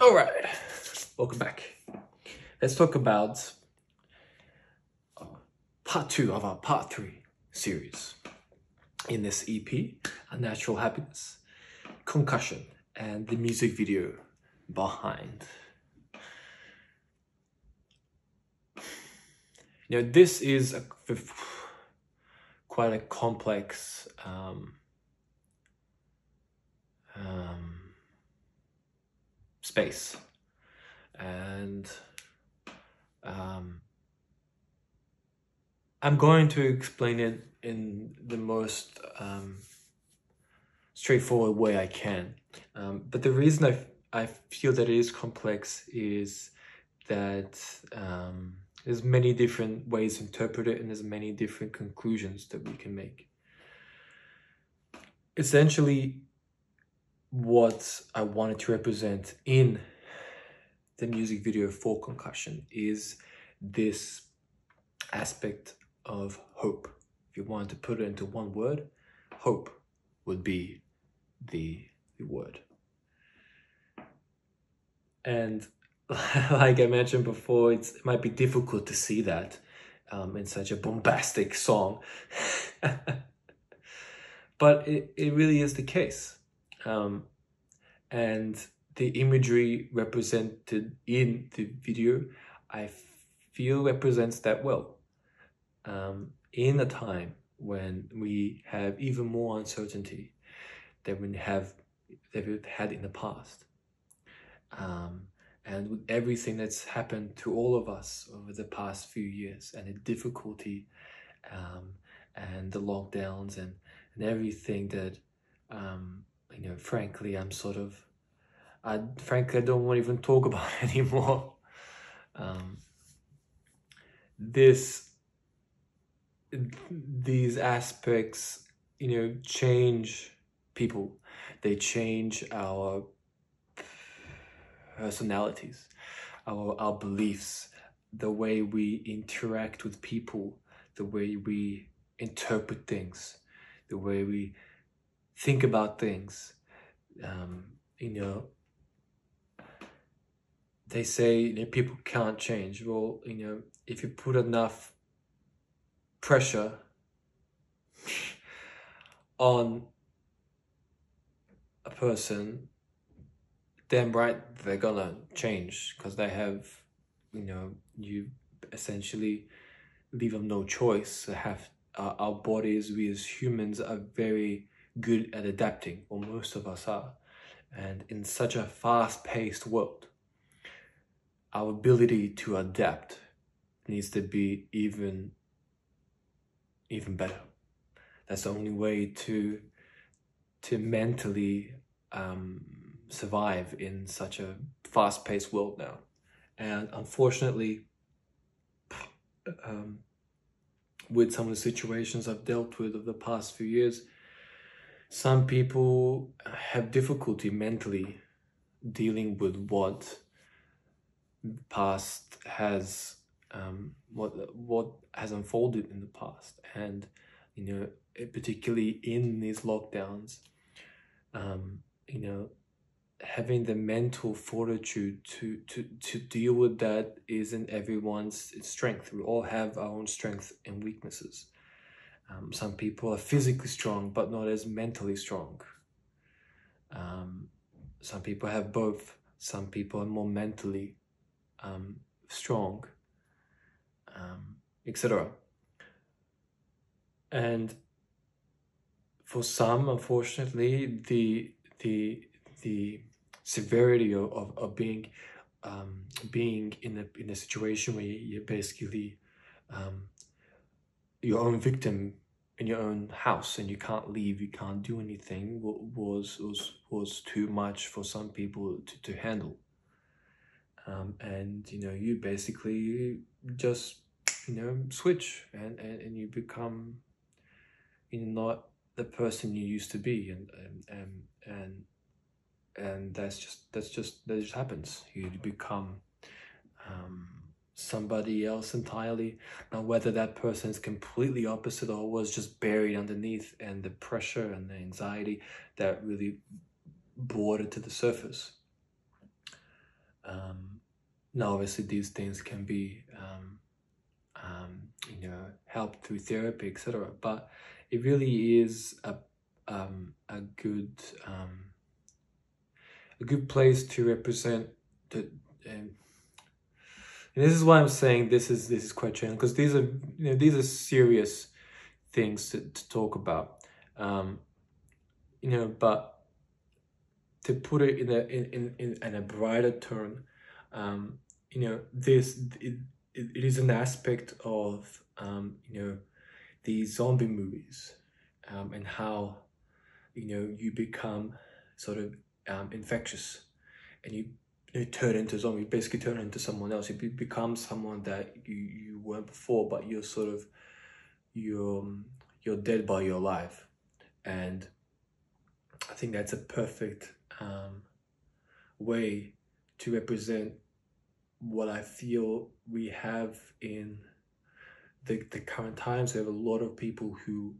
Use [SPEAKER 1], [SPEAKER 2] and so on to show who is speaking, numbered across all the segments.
[SPEAKER 1] All right, welcome back. Let's talk about part 2 of our part 3 series in this EP, A Natural Happiness, Concussion, and the music video behind. You know, this is quite a complex space, and I'm going to explain it in the most straightforward way I can. But the reason I feel that it is complex is that there's many different ways to interpret it, and there's many different conclusions that we can make. Essentially, what I wanted to represent in the music video for Concussion is this aspect of hope. If you wanted to put it into one word, hope would be the word. And like I mentioned before, it might be difficult to see that in such a bombastic song. But it really is the case. And the imagery represented in the video, I feel represents that well. In a time when we have even more uncertainty than we've had in the past. And with everything that's happened to all of us over the past few years, and the difficulty and the lockdowns and everything that, you know, frankly, I don't want to even talk about anymore. These aspects, you know, change people. They change our personalities, our beliefs, the way we interact with people, the way we interpret things, the way we think about things. You know, they say, you know, people can't change. Well, you know, if you put enough pressure on a person, damn right they're gonna change, because they have, you know, you essentially leave them no choice. Our bodies, we as humans are very good at adapting, or most of us are. And in such a fast-paced world, our ability to adapt needs to be even better. That's the only way to mentally survive in such a fast-paced world now. And unfortunately, with some of the situations I've dealt with over the past few years, some people have difficulty mentally dealing with what the past has what has unfolded in the past. And, you know, particularly in these lockdowns, you know, having the mental fortitude to deal with that isn't everyone's strength. We all have our own strengths and weaknesses. Some people are physically strong, but not as mentally strong. Some people have both. Some people are more mentally strong, etc. And for some, unfortunately, the severity of being in a situation where you're basically your own victim in your own house, and you can't leave, you can't do anything, was too much for some people to handle. And, you know, you basically just, you know, switch and you become, you know, not the person you used to be, and that just happens. You become somebody else entirely. Now, whether that person is completely opposite or was just buried underneath, and the pressure and the anxiety that really brought it to the surface. Now, obviously, these things can be, helped through therapy, etc. But it really is a good place to represent the. And this is why I'm saying this is quite challenging, because these are serious things to talk about. But to put it in a brighter tone, it is an aspect of these zombie movies, and how you become sort of infectious, and you turn into zombie. You basically turn into someone else. You become someone that you weren't before, but you're sort of you're dead by your life. And I think that's a perfect way to represent what I feel we have in the current times. We have a lot of people who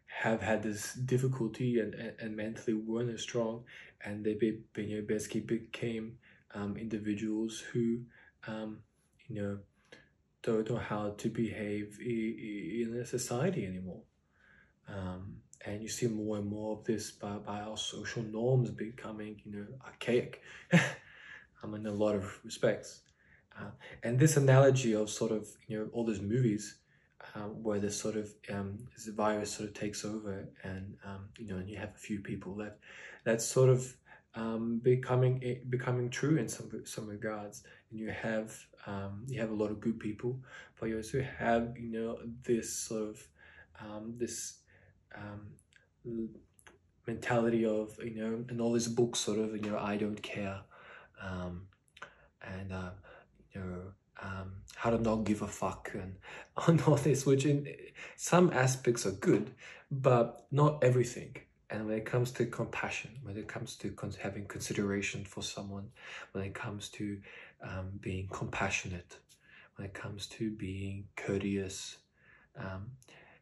[SPEAKER 1] have had this difficulty and mentally weren't as strong, and they basically became individuals who don't know how to behave in a society anymore. And you see more and more of this by our social norms becoming archaic in a lot of respects. And this analogy of sort of all those movies where this sort of this virus sort of takes over, and and you have a few people left, that's sort of becoming true in some regards. And you have a lot of good people, but you also have this sort of this mentality of and all these books sort of I don't care, and how to not give a fuck, and on all this, which in some aspects are good, but not everything. And when it comes to compassion, when it comes to having consideration for someone, when it comes to being compassionate, when it comes to being courteous,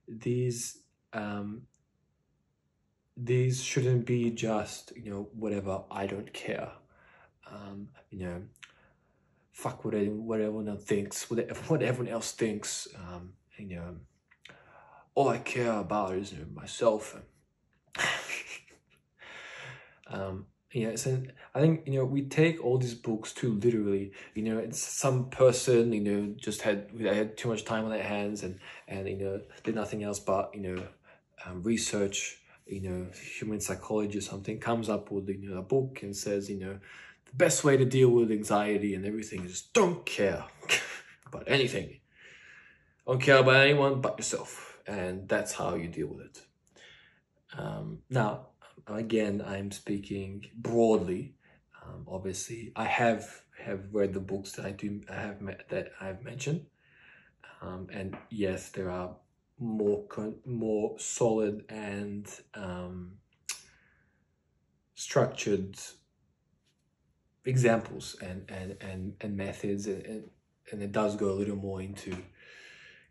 [SPEAKER 1] these shouldn't be just whatever, I don't care, fuck what everyone else thinks, what everyone else thinks, all I care about is myself. So I think we take all these books too literally. It's some person just had too much time on their hands, and did nothing else but research human psychology or something, comes up with a book and says the best way to deal with anxiety and everything is just don't care about anything, don't care about anyone but yourself, and that's how you deal with it. Now, again, I'm speaking broadly. Obviously, I have read the books that I've mentioned, and yes, there are more solid and structured examples and methods, and it does go a little more into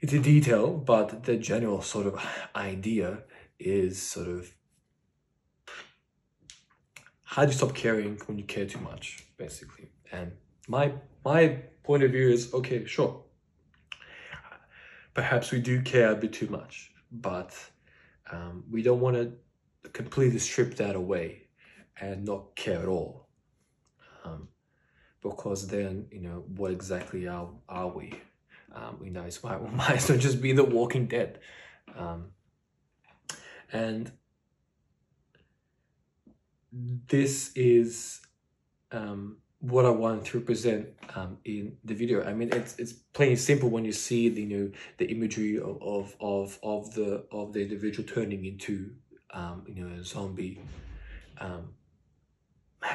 [SPEAKER 1] detail, but the general sort of idea is sort of how do you stop caring when you care too much, basically. And my point of view is, okay, sure, perhaps we do care a bit too much, but we don't want to completely strip that away and not care at all, because then what exactly are we? It might as well just be The Walking Dead. And this is what I want to represent in the video. I mean, it's plain simple when you see the imagery of the individual turning into a zombie. Man,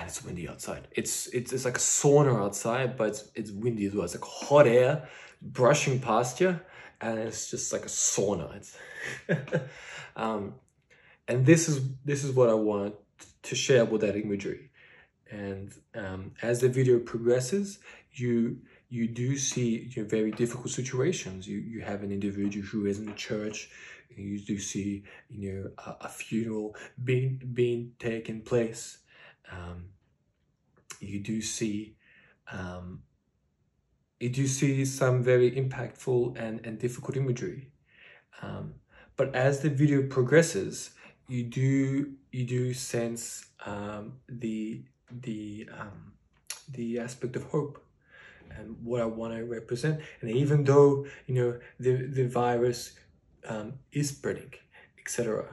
[SPEAKER 1] it's windy outside. It's like a sauna outside, but it's windy as well. It's like hot air brushing past you, and it's just like a sauna. It's and this is what I want to share with that imagery. And as the video progresses, you do see very difficult situations. You have an individual who is in a church. You do see a funeral being taking place. You do see you do see some very impactful and difficult imagery. But as the video progresses, you do sense the aspect of hope and what I want to represent. And even though the virus is spreading, etc.,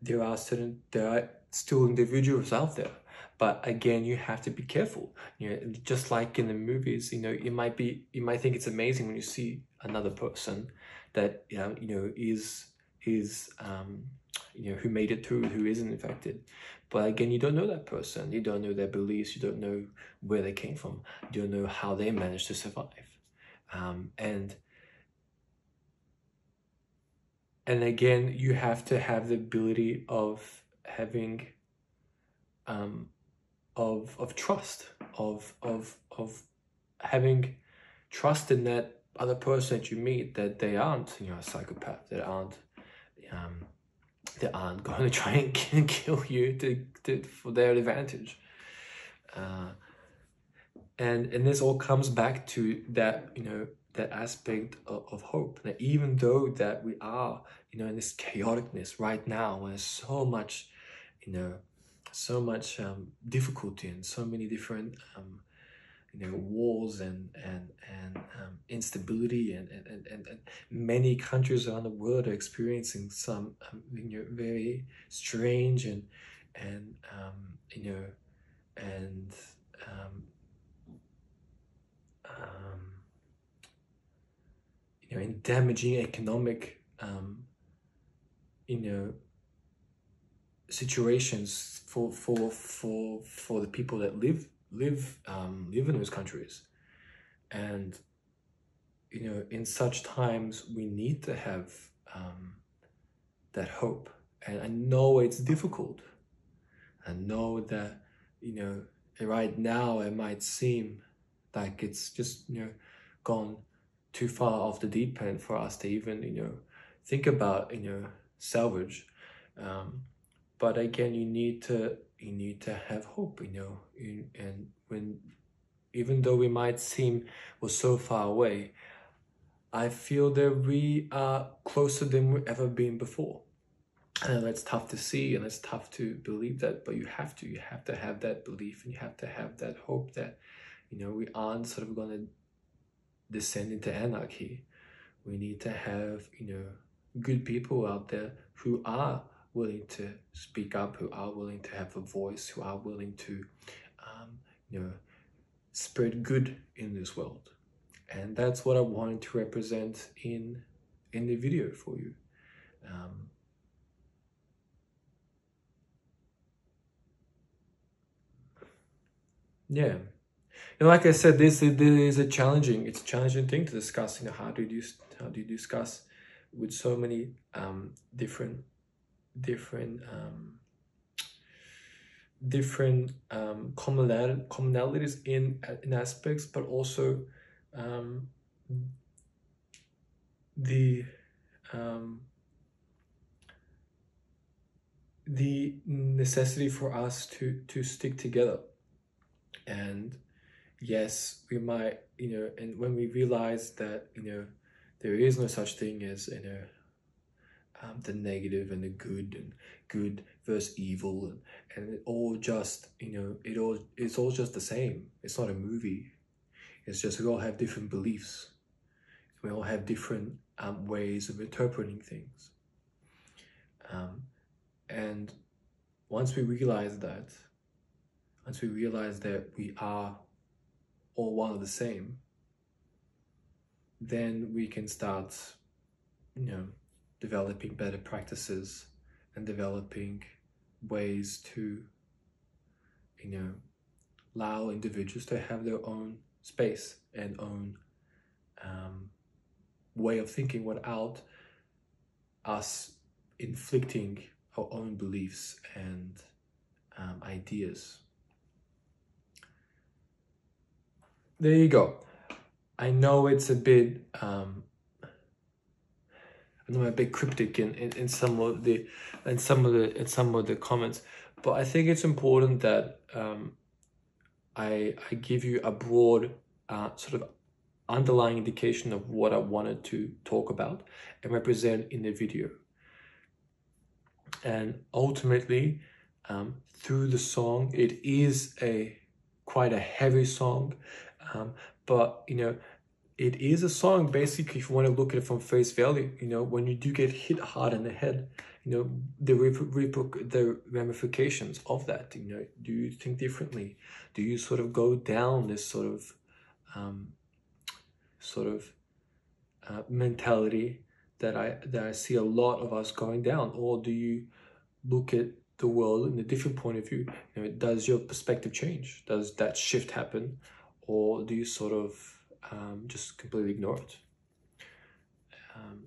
[SPEAKER 1] there are still individuals out there. But again, you have to be careful. Just like in the movies, you might think it's amazing when you see another person that is who made it through, who isn't infected. But again, you don't know that person. You don't know their beliefs. You don't know where they came from. You don't know how they managed to survive. And again, you have to have the ability of having of trust, of having trust in that other person that you meet, that they aren't a psychopath, that aren't going to try and kill you for their advantage. And this all comes back to that that aspect of hope, that even though that we are in this chaoticness right now, when there's so much difficulty and so many different wars and instability, and many countries around the world are experiencing some very strange and damaging economic situations for the people that live in those countries. And in such times we need to have that hope. And I know it's difficult. I know that right now it might seem like it's just gone too far off the deep end for us to even think about salvage. But again, you need to have hope, and even though we might seem we're so far away, I feel that we are closer than we've ever been before. And that's tough to see, and it's tough to believe that, but you have to have that belief, and you have to have that hope that we aren't sort of going to descend into anarchy. We need to have good people out there who are willing to speak up, who are willing to have a voice, who are willing to spread good in this world. And that's what I wanted to represent in the video for you. Yeah, and like I said, this is a challenging thing to discuss. How do you discuss with so many different commonalities in aspects, but also the necessity for us to stick together. And yes, we might and when we realize that there is no such thing as the negative and the good, and good versus evil, and it all just it's all just the same. It's not a movie. It's just we all have different beliefs. We all have different ways of interpreting things. And once we realize that we are all one of the same, then we can start developing better practices and developing ways to allow individuals to have their own space and own way of thinking without us inflicting our own beliefs and ideas. There you go. I know it's a bit a bit cryptic in some of the comments, but I think it's important that I give you a broad sort of underlying indication of what I wanted to talk about and represent in the video. And ultimately, through the song, it is quite a heavy song, but you know, it is a song basically, if you want to look at it from face value, you know, when you do get hit hard in the head, you know, the ramifications of that, you know, do you think differently? Do you sort of go down this sort of mentality that I see a lot of us going down? Or do you look at the world in a different point of view? You know, does your perspective change? Does that shift happen? Or do you sort of just completely ignore it?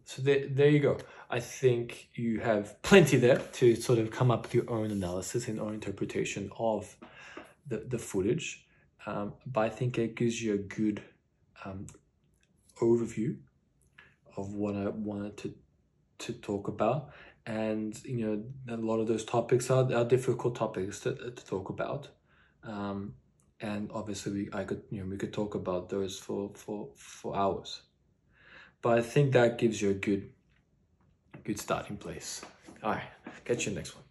[SPEAKER 1] So there you go. I think you have plenty there to sort of come up with your own analysis and own interpretation of the footage. But I think it gives you a good overview of what I wanted to talk about. And you know, a lot of those topics are difficult topics to talk about. And obviously we could talk about those for hours. But I think that gives you a good starting place. All right, catch you next one.